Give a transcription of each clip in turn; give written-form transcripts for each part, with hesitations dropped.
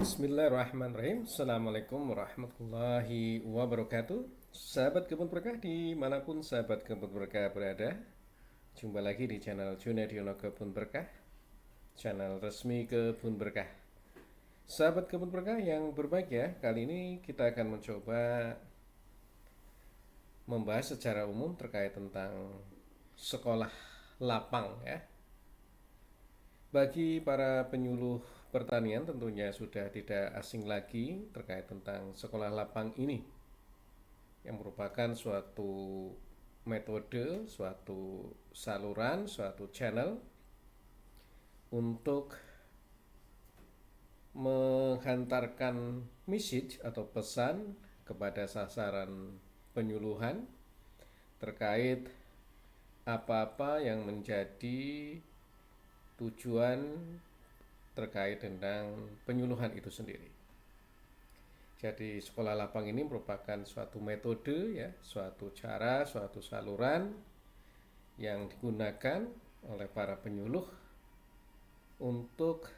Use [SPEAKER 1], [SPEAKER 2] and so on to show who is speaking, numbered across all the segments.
[SPEAKER 1] Bismillahirrahmanirrahim. Assalamualaikum warahmatullahi wabarakatuh. Sahabat kebun berkah dimanapun sahabat kebun berkah berada, jumpa lagi di channel Junediono Kebun Berkah, channel resmi kebun berkah. Sahabat kebun berkah yang berbahagia, kali ini kita akan mencoba membahas secara umum terkait tentang sekolah lapang ya. Bagi para penyuluh pertanian tentunya sudah tidak asing lagi terkait tentang sekolah lapang ini, yang merupakan suatu metode, suatu saluran, suatu channel untuk menghantarkan message atau pesan kepada sasaran penyuluhan terkait apa-apa yang menjadi tujuan terkait tentang penyuluhan itu sendiri. Jadi sekolah lapang ini merupakan suatu metode ya, suatu cara, suatu saluran yang digunakan oleh para penyuluh untuk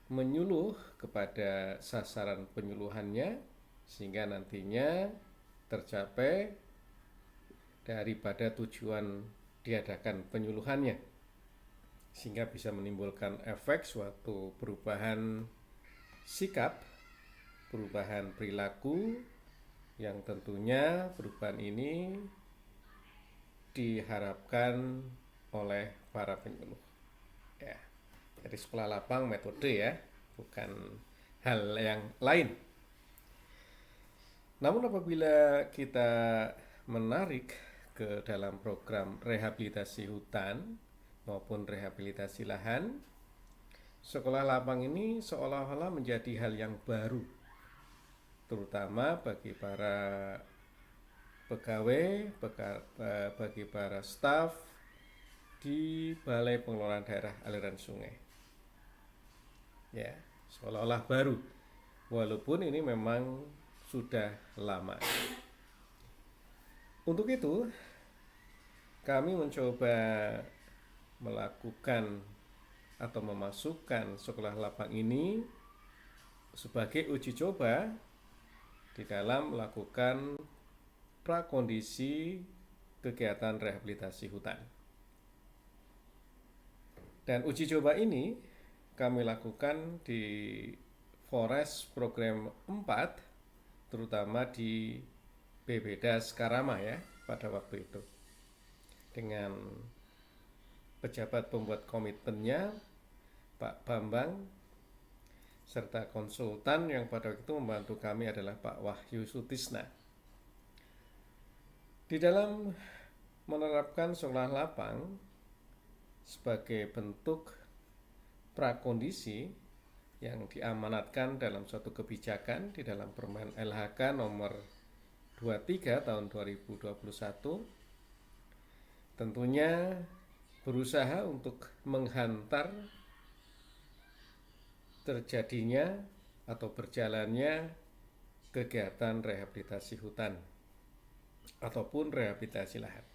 [SPEAKER 1] menyuluh kepada sasaran penyuluhannya sehingga nantinya tercapai daripada tujuan diadakan penyuluhannya, sehingga bisa menimbulkan efek suatu perubahan sikap, perubahan perilaku, yang tentunya perubahan ini diharapkan oleh para penyuluh ya. Jadi sekolah lapang metode ya, bukan hal yang lain. Namun apabila kita menarik ke dalam program rehabilitasi hutan maupun rehabilitasi lahan, sekolah lapang ini seolah-olah menjadi hal yang baru, terutama bagi para pegawai, bagi para staf di Balai Pengelolaan Daerah Aliran Sungai. Ya, seolah-olah baru, walaupun ini memang sudah lama. Untuk itu, kami mencoba melakukan atau memasukkan sekolah lapang ini sebagai uji coba di dalam melakukan prakondisi kegiatan rehabilitasi hutan. Dan uji coba ini kami lakukan di Forest Program 4, terutama di BBDAS Karama ya pada waktu itu, dengan pejabat pembuat komitmennya Pak Bambang, serta konsultan yang pada waktu itu membantu kami adalah Pak Wahyu Sutisna. Di dalam menerapkan sekolah lapang sebagai bentuk prakondisi yang diamanatkan dalam suatu kebijakan di dalam Permen LHK nomor 23 tahun 2021, tentunya berusaha untuk menghantar terjadinya atau berjalannya kegiatan rehabilitasi hutan ataupun rehabilitasi lahan.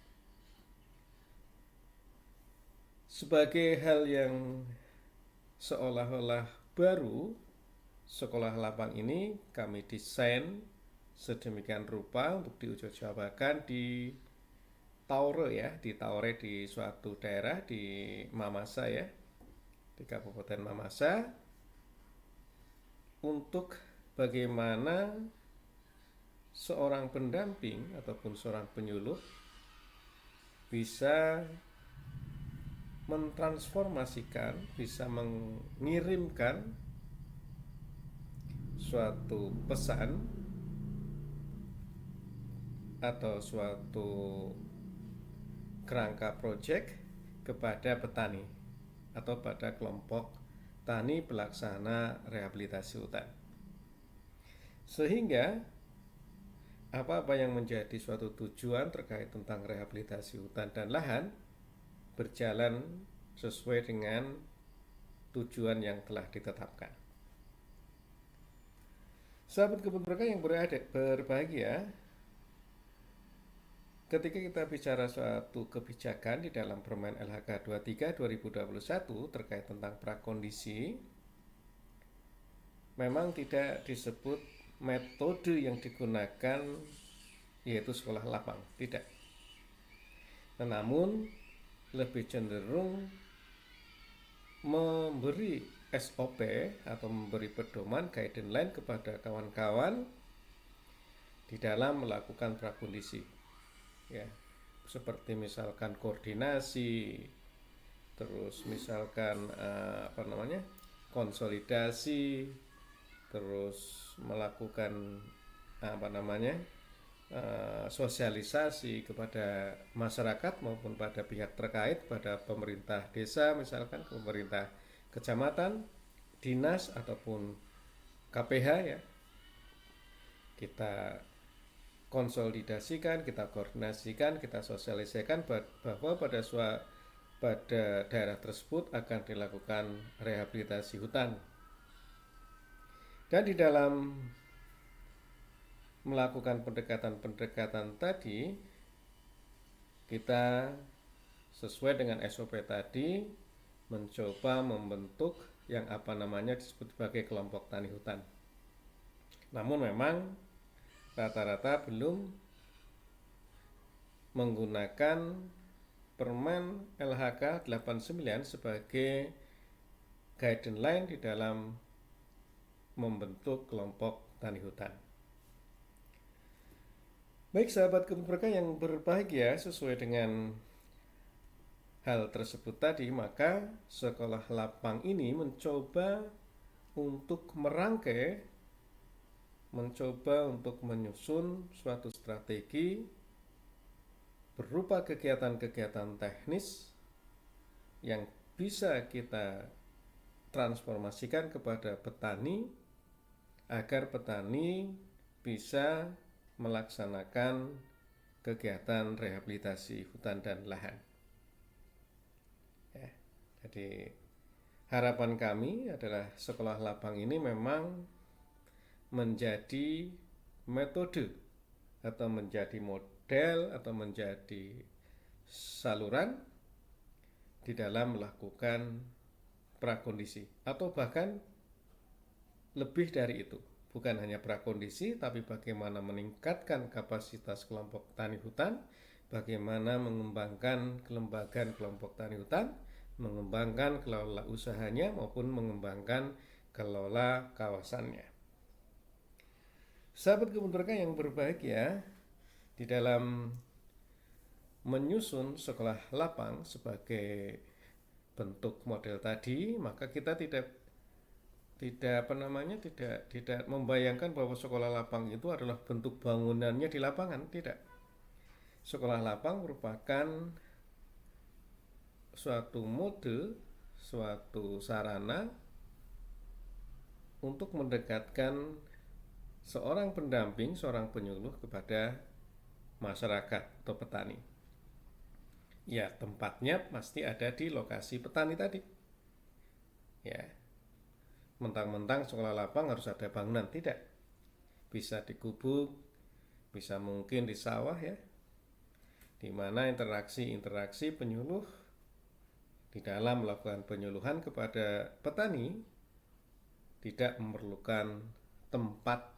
[SPEAKER 1] Sebagai hal yang seolah-olah baru, sekolah lapang ini kami desain sedemikian rupa untuk diuji cobakan di Taure ya, di Taure, di suatu daerah di Mamasa ya, di Kabupaten Mamasa, untuk bagaimana seorang pendamping ataupun seorang penyuluh bisa mentransformasikan, bisa mengirimkan suatu pesan atau suatu kerangka proyek kepada petani atau pada kelompok tani pelaksana rehabilitasi hutan, sehingga apa-apa yang menjadi suatu tujuan terkait tentang rehabilitasi hutan dan lahan berjalan sesuai dengan tujuan yang telah ditetapkan. Sahabat kebun berkah yang berbahagia, ketika kita bicara suatu kebijakan di dalam Permen LHK 23 2021 terkait tentang prakondisi, memang tidak disebut metode yang digunakan yaitu sekolah lapang, tidak. Namun lebih cenderung memberi SOP atau memberi pedoman guideline kepada kawan-kawan di dalam melakukan prakondisi, ya, seperti misalkan koordinasi, terus misalkan konsolidasi, terus melakukan sosialisasi kepada masyarakat maupun pada pihak terkait, pada pemerintah desa misalkan, pemerintah kecamatan, dinas ataupun KPH, ya. Kita konsolidasikan, kita koordinasikan, kita sosialisasikan bahwa pada daerah tersebut akan dilakukan rehabilitasi hutan. Dan di dalam melakukan pendekatan-pendekatan tadi, kita sesuai dengan SOP tadi mencoba membentuk yang disebut sebagai kelompok tani hutan. Namun memang rata-rata belum menggunakan Permen LHK 89 sebagai guideline di dalam membentuk kelompok tani hutan. Baik sahabat Kebun Berkah yang berbahagia, sesuai dengan hal tersebut tadi, maka sekolah lapang ini mencoba untuk merangkai, mencoba untuk menyusun suatu strategi berupa kegiatan-kegiatan teknis yang bisa kita transformasikan kepada petani agar petani bisa melaksanakan kegiatan rehabilitasi hutan dan lahan. Ya, jadi harapan kami adalah sekolah lapang ini memang menjadi metode atau menjadi model atau menjadi saluran di dalam melakukan prakondisi, atau bahkan lebih dari itu. Bukan hanya prakondisi, tapi bagaimana meningkatkan kapasitas kelompok tani hutan, bagaimana mengembangkan kelembagaan kelompok tani hutan, mengembangkan kelola usahanya maupun mengembangkan kelola kawasannya. Sahabat Kebun Berkah yang berbahagia, di dalam menyusun sekolah lapang sebagai bentuk model tadi, maka kita tidak membayangkan bahwa sekolah lapang itu adalah bentuk bangunannya di lapangan, tidak. Sekolah lapang merupakan suatu mode, suatu sarana untuk mendekatkan seorang pendamping, seorang penyuluh kepada masyarakat atau petani. Ya, tempatnya pasti ada di lokasi petani tadi. Ya, mentang-mentang sekolah lapang harus ada bangunan, tidak. Bisa di gubuk, bisa mungkin di sawah, ya, di mana interaksi penyuluh di dalam melakukan penyuluhan kepada petani tidak memerlukan tempat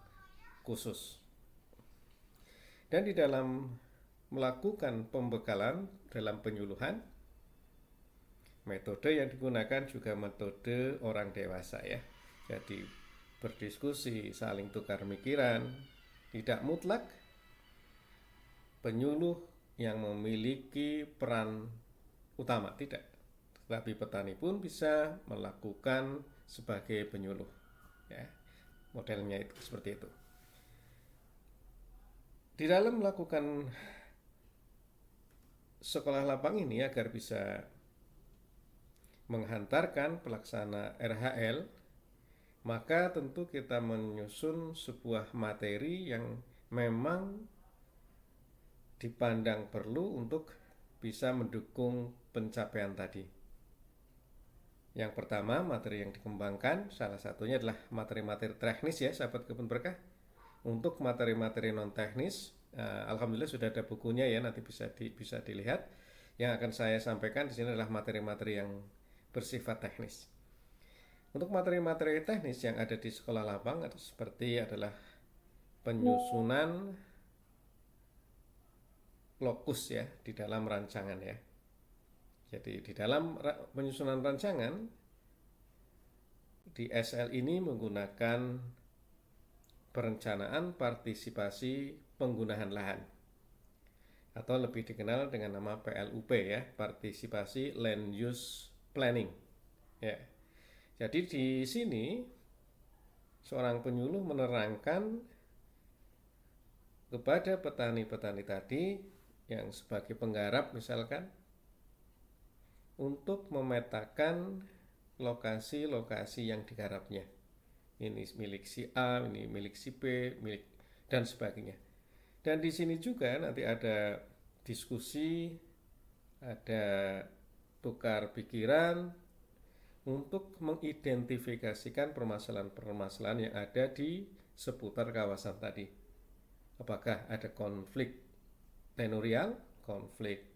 [SPEAKER 1] khusus. Dan di dalam melakukan pembekalan dalam penyuluhan, metode yang digunakan juga metode orang dewasa, ya. Jadi berdiskusi, saling tukar pikiran, tidak mutlak penyuluh yang memiliki peran utama, tidak. Tetapi petani pun bisa melakukan sebagai penyuluh, ya. Modelnya itu seperti itu. Di dalam melakukan sekolah lapang ini agar bisa menghantarkan pelaksana RHL, maka tentu kita menyusun sebuah materi yang memang dipandang perlu untuk bisa mendukung pencapaian tadi. Yang pertama, materi yang dikembangkan salah satunya adalah materi-materi teknis, ya sahabat Kebun Berkah. Untuk materi-materi non teknis, alhamdulillah sudah ada bukunya, ya, nanti bisa dilihat. Yang akan saya sampaikan di sini adalah materi-materi yang bersifat teknis. Untuk materi-materi teknis yang ada di sekolah lapang atau seperti adalah penyusunan lokus ya di dalam rancangan ya. Jadi di dalam penyusunan rancangan di SL ini menggunakan perencanaan partisipasi penggunaan lahan atau lebih dikenal dengan nama PLUP ya, partisipasi land use planning. Ya. Jadi di sini seorang penyuluh menerangkan kepada petani-petani tadi yang sebagai penggarap misalkan untuk memetakan lokasi-lokasi yang digarapnya. Ini milik si A, ini milik si B, milik dan sebagainya. Dan di sini juga nanti ada diskusi, ada tukar pikiran untuk mengidentifikasikan permasalahan-permasalahan yang ada di seputar kawasan tadi. Apakah ada konflik tenurial, konflik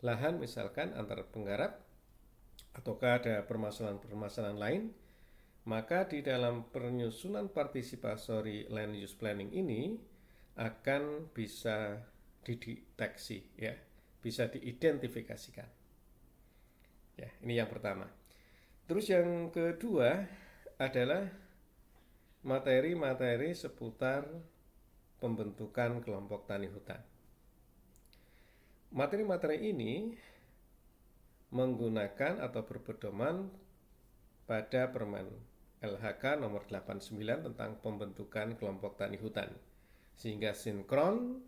[SPEAKER 1] lahan misalkan antar penggarap, ataukah ada permasalahan-permasalahan lain, maka di dalam penyusunan participatory land use planning ini akan bisa dideteksi ya, bisa diidentifikasikan. Ya, ini yang pertama. Terus yang kedua adalah materi-materi seputar pembentukan kelompok tani hutan. Materi-materi ini menggunakan atau berpedoman pada Permen LHK nomor 89 tentang pembentukan kelompok tani hutan, sehingga sinkron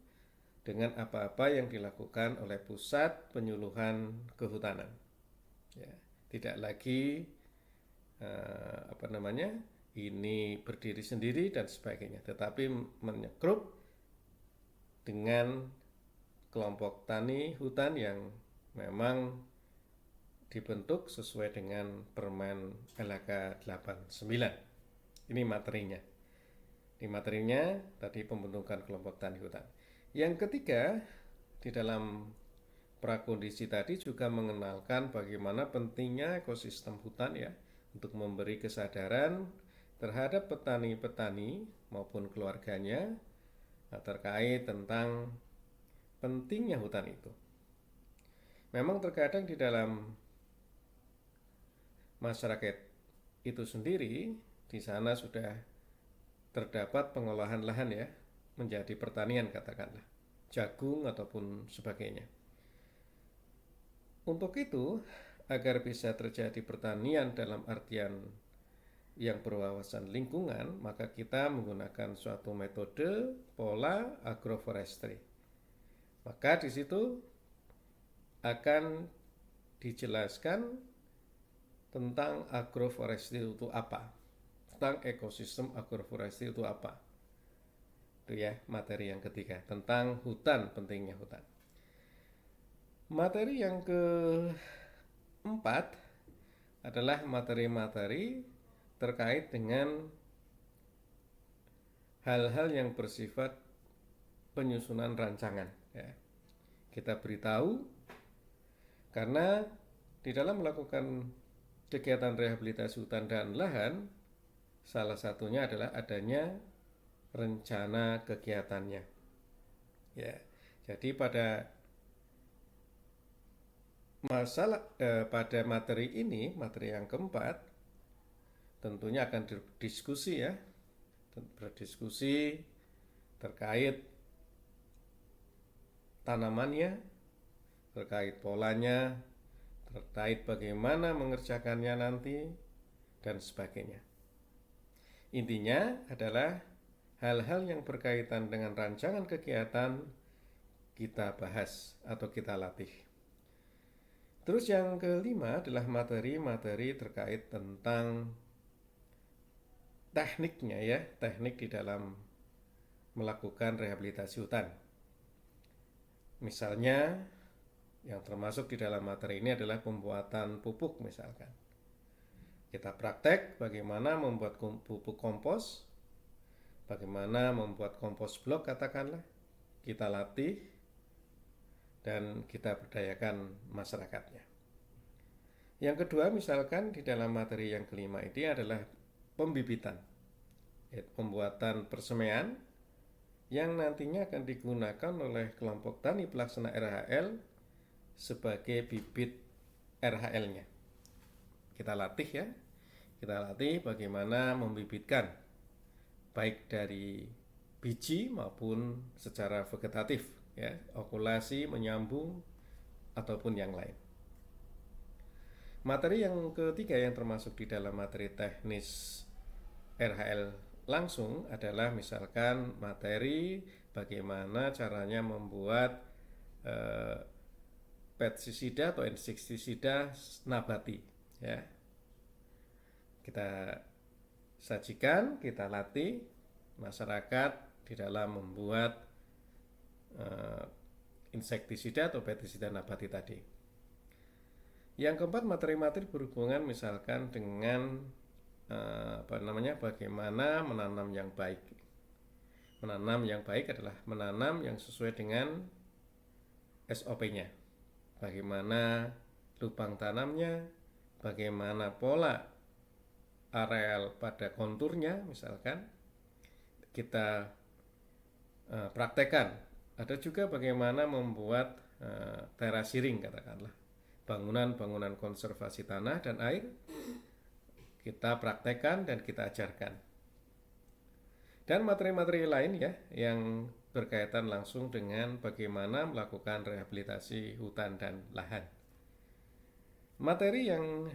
[SPEAKER 1] dengan apa-apa yang dilakukan oleh pusat penyuluhan kehutanan. Ya, tidak lagi ini berdiri sendiri dan sebagainya, tetapi menyekrup dengan kelompok tani hutan yang memang dibentuk sesuai dengan Permen LHK 89. Ini materinya. Di materinya tadi pembentukan kelompok tani hutan. Yang ketiga, di dalam prakondisi tadi juga mengenalkan bagaimana pentingnya ekosistem hutan ya, untuk memberi kesadaran terhadap petani-petani maupun keluarganya terkait tentang pentingnya hutan itu. Memang terkadang di dalam masyarakat itu sendiri, di sana sudah terdapat pengolahan lahan ya, menjadi pertanian katakanlah, jagung ataupun sebagainya. Untuk itu, agar bisa terjadi pertanian dalam artian yang berwawasan lingkungan, maka kita menggunakan suatu metode pola agroforestry. Maka di situ akan dijelaskan tentang agroforestry itu apa, tentang ekosistem agroforestry itu apa. Itu ya materi yang ketiga, tentang hutan, pentingnya hutan. Materi yang keempat adalah materi-materi terkait dengan hal-hal yang bersifat penyusunan rancangan ya. Kita beritahu karena di dalam melakukan kegiatan rehabilitasi hutan dan lahan, salah satunya adalah adanya rencana kegiatannya. Ya, jadi pada pada materi ini, materi yang keempat, tentunya akan berdiskusi ya, berdiskusi terkait tanamannya, terkait polanya, terkait bagaimana mengerjakannya nanti, dan sebagainya. Intinya adalah hal-hal yang berkaitan dengan rancangan kegiatan kita bahas atau kita latih. Terus yang kelima adalah materi-materi terkait tentang tekniknya ya, teknik di dalam melakukan rehabilitasi hutan. Misalnya yang termasuk di dalam materi ini adalah pembuatan pupuk misalkan. Kita praktek bagaimana membuat pupuk kompos, bagaimana membuat kompos blok katakanlah, kita latih dan kita berdayakan masyarakatnya. Yang kedua, misalkan di dalam materi yang kelima ini adalah pembibitan, pembuatan persemaian yang nantinya akan digunakan oleh kelompok tani pelaksana RHL sebagai bibit RHL-nya. Kita latih ya, kita latih bagaimana membibitkan baik dari biji maupun secara vegetatif ya, okulasi, menyambung ataupun yang lain. Materi yang ketiga yang termasuk di dalam materi teknis RHL langsung adalah misalkan materi bagaimana caranya membuat pestisida atau insektisida nabati ya. Kita sajikan, kita latih masyarakat di dalam membuat insektisida atau pestisida nabati tadi. Yang keempat, materi-materi berhubungan misalkan dengan bagaimana menanam yang baik. Menanam yang baik adalah menanam yang sesuai dengan SOP-nya. Bagaimana lubang tanamnya, bagaimana pola areal pada konturnya misalkan kita praktekkan. Ada juga bagaimana membuat terasiring katakanlah, bangunan-bangunan konservasi tanah dan air kita praktekkan dan kita ajarkan. Dan materi-materi lain ya yang berkaitan langsung dengan bagaimana melakukan rehabilitasi hutan dan lahan. Materi yang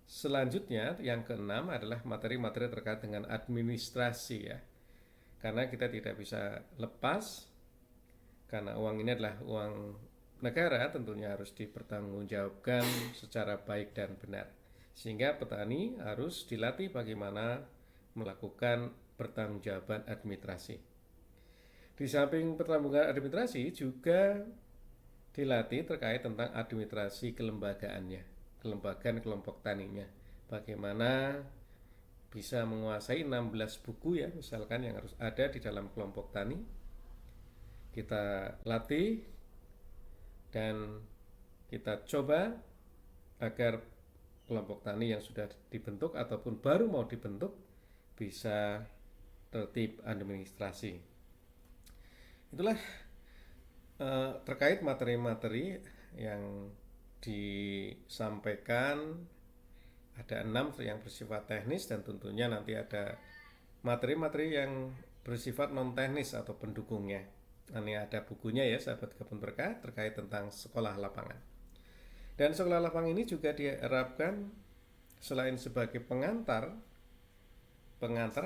[SPEAKER 1] selanjutnya yang keenam adalah materi-materi terkait dengan administrasi ya. Karena kita tidak bisa lepas, karena uang ini adalah uang negara, tentunya harus dipertanggungjawabkan secara baik dan benar. Sehingga petani harus dilatih bagaimana melakukan pertanggungjawaban administrasi. Di samping pertanggungan administrasi juga dilatih terkait tentang administrasi kelembagaannya, kelembagaan kelompok taninya. Bagaimana bisa menguasai 16 buku ya misalkan yang harus ada di dalam kelompok tani. Kita latih dan kita coba agar kelompok tani yang sudah dibentuk ataupun baru mau dibentuk bisa tertib administrasi. Itulah terkait materi-materi yang disampaikan. Ada 6 yang bersifat teknis dan tentunya nanti ada materi-materi yang bersifat non teknis atau pendukungnya. Ini ada bukunya ya sahabat Kebun Berkah terkait tentang sekolah lapangan. Dan sekolah lapangan ini juga diharapkan selain sebagai pengantar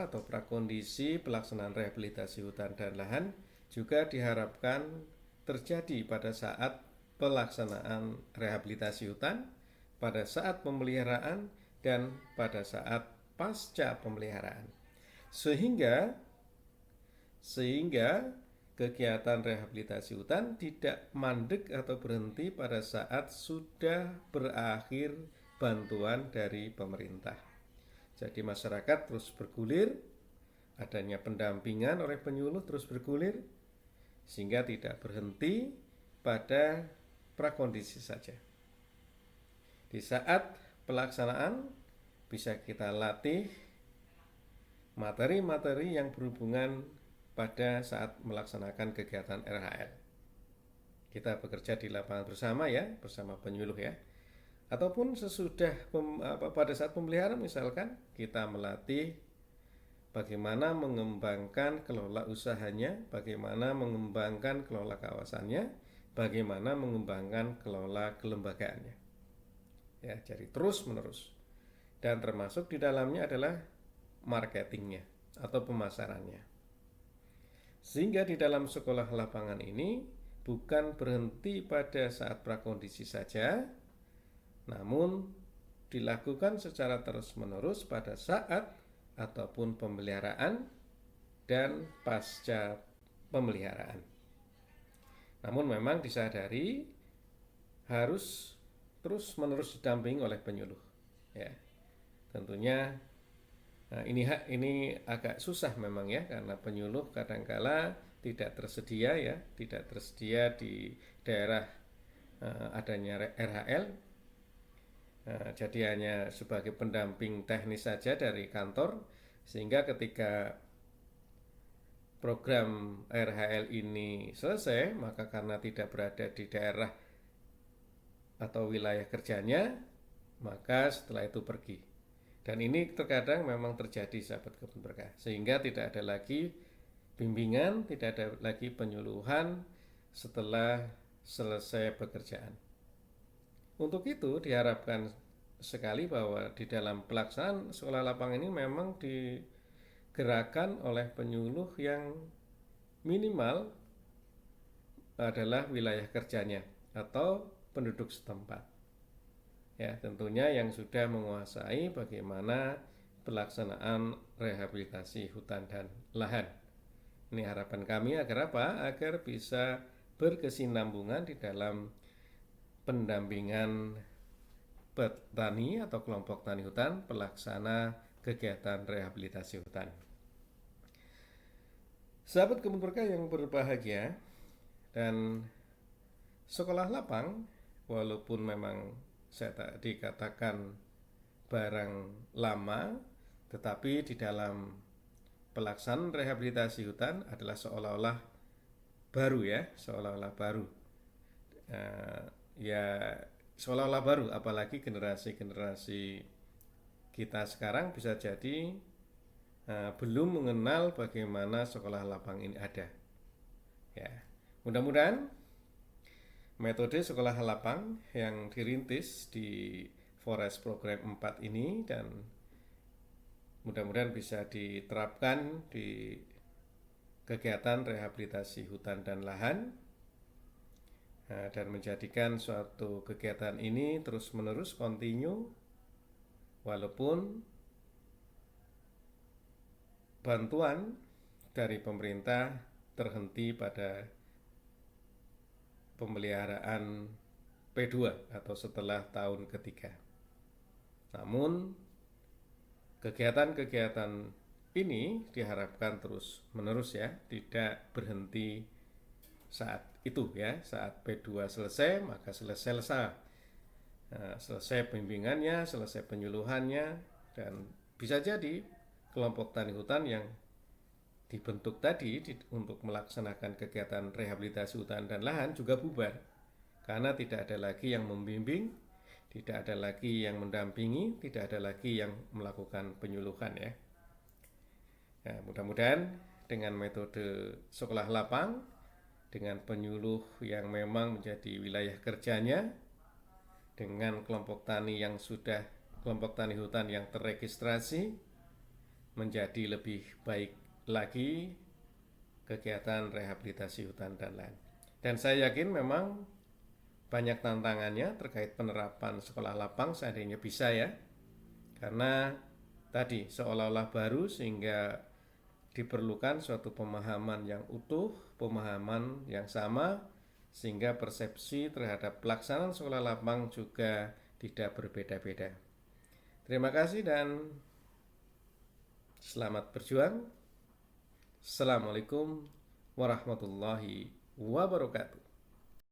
[SPEAKER 1] atau prakondisi pelaksanaan rehabilitasi hutan dan lahan, juga diharapkan terjadi pada saat pelaksanaan rehabilitasi hutan, pada saat pemeliharaan, dan pada saat pasca pemeliharaan. Sehingga kegiatan rehabilitasi hutan tidak mandek atau berhenti pada saat sudah berakhir bantuan dari pemerintah. Jadi masyarakat terus bergulir, adanya pendampingan oleh penyuluh terus bergulir, sehingga tidak berhenti pada prakondisi saja. Di saat pelaksanaan bisa kita latih materi-materi yang berhubungan pada saat melaksanakan kegiatan RHL. Kita bekerja di lapangan bersama ya, bersama penyuluh ya. Ataupun sesudah pada saat pemeliharaan misalkan kita melatih bagaimana mengembangkan kelola usahanya, bagaimana mengembangkan kelola kawasannya, bagaimana mengembangkan kelola kelembagaannya. Ya, jadi terus menerus. Dan termasuk di dalamnya adalah marketingnya atau pemasarannya. Sehingga di dalam sekolah lapangan ini bukan berhenti pada saat prakondisi saja, namun dilakukan secara terus-menerus pada saat ataupun pemeliharaan dan pasca pemeliharaan. Namun memang disadari harus terus-menerus didampingi oleh penyuluh. Ya, tentunya ini agak susah memang ya, karena penyuluh kadangkala tidak tersedia di daerah adanya RHL. Jadi hanya sebagai pendamping teknis saja dari kantor, sehingga ketika program RHL ini selesai, maka karena tidak berada di daerah atau wilayah kerjanya, maka setelah itu pergi. Dan ini terkadang memang terjadi, sahabat kebun berkah, sehingga tidak ada lagi bimbingan, tidak ada lagi penyuluhan setelah selesai pekerjaan. Untuk itu diharapkan sekali bahwa di dalam pelaksanaan sekolah lapang ini memang digerakkan oleh penyuluh yang minimal adalah wilayah kerjanya atau penduduk setempat. Ya, tentunya yang sudah menguasai bagaimana pelaksanaan rehabilitasi hutan dan lahan. Ini harapan kami agar apa? Agar bisa berkesinambungan di dalam pendampingan petani atau kelompok tani hutan pelaksana kegiatan rehabilitasi hutan. Sahabat kebun berkah yang berbahagia, dan sekolah lapang walaupun memang saya tadi katakan barang lama, tetapi di dalam pelaksanaan rehabilitasi hutan adalah seolah-olah baru ya, seolah-olah baru. Ya seolah-olah baru, apalagi generasi-generasi kita sekarang bisa jadi belum mengenal bagaimana sekolah lapang ini ada. Ya, mudah-mudahan metode sekolah lapang yang dirintis di Forest Program 4 ini dan mudah-mudahan bisa diterapkan di kegiatan rehabilitasi hutan dan lahan, dan menjadikan suatu kegiatan ini terus-menerus kontinu walaupun bantuan dari pemerintah terhenti pada pemeliharaan P2 atau setelah tahun ketiga. Namun kegiatan-kegiatan ini diharapkan terus menerus ya, tidak berhenti saat itu ya, saat P2 selesai maka selesai bimbingannya, selesai penyuluhannya, dan bisa jadi kelompok tani hutan yang dibentuk tadi untuk melaksanakan kegiatan rehabilitasi hutan dan lahan juga bubar karena tidak ada lagi yang membimbing, tidak ada lagi yang mendampingi, tidak ada lagi yang melakukan penyuluhan ya. Nah, mudah-mudahan dengan metode sekolah lapang, dengan penyuluh yang memang menjadi wilayah kerjanya, dengan kelompok tani hutan yang terregistrasi, menjadi lebih baik lagi kegiatan rehabilitasi hutan dan lahan. Dan saya yakin memang banyak tantangannya terkait penerapan sekolah lapang seandainya bisa ya, karena tadi seolah-olah baru sehingga diperlukan suatu pemahaman yang utuh, pemahaman yang sama, sehingga persepsi terhadap pelaksanaan sekolah lapang juga tidak berbeda-beda. Terima kasih dan selamat berjuang. Assalamualaikum warahmatullahi wabarakatuh.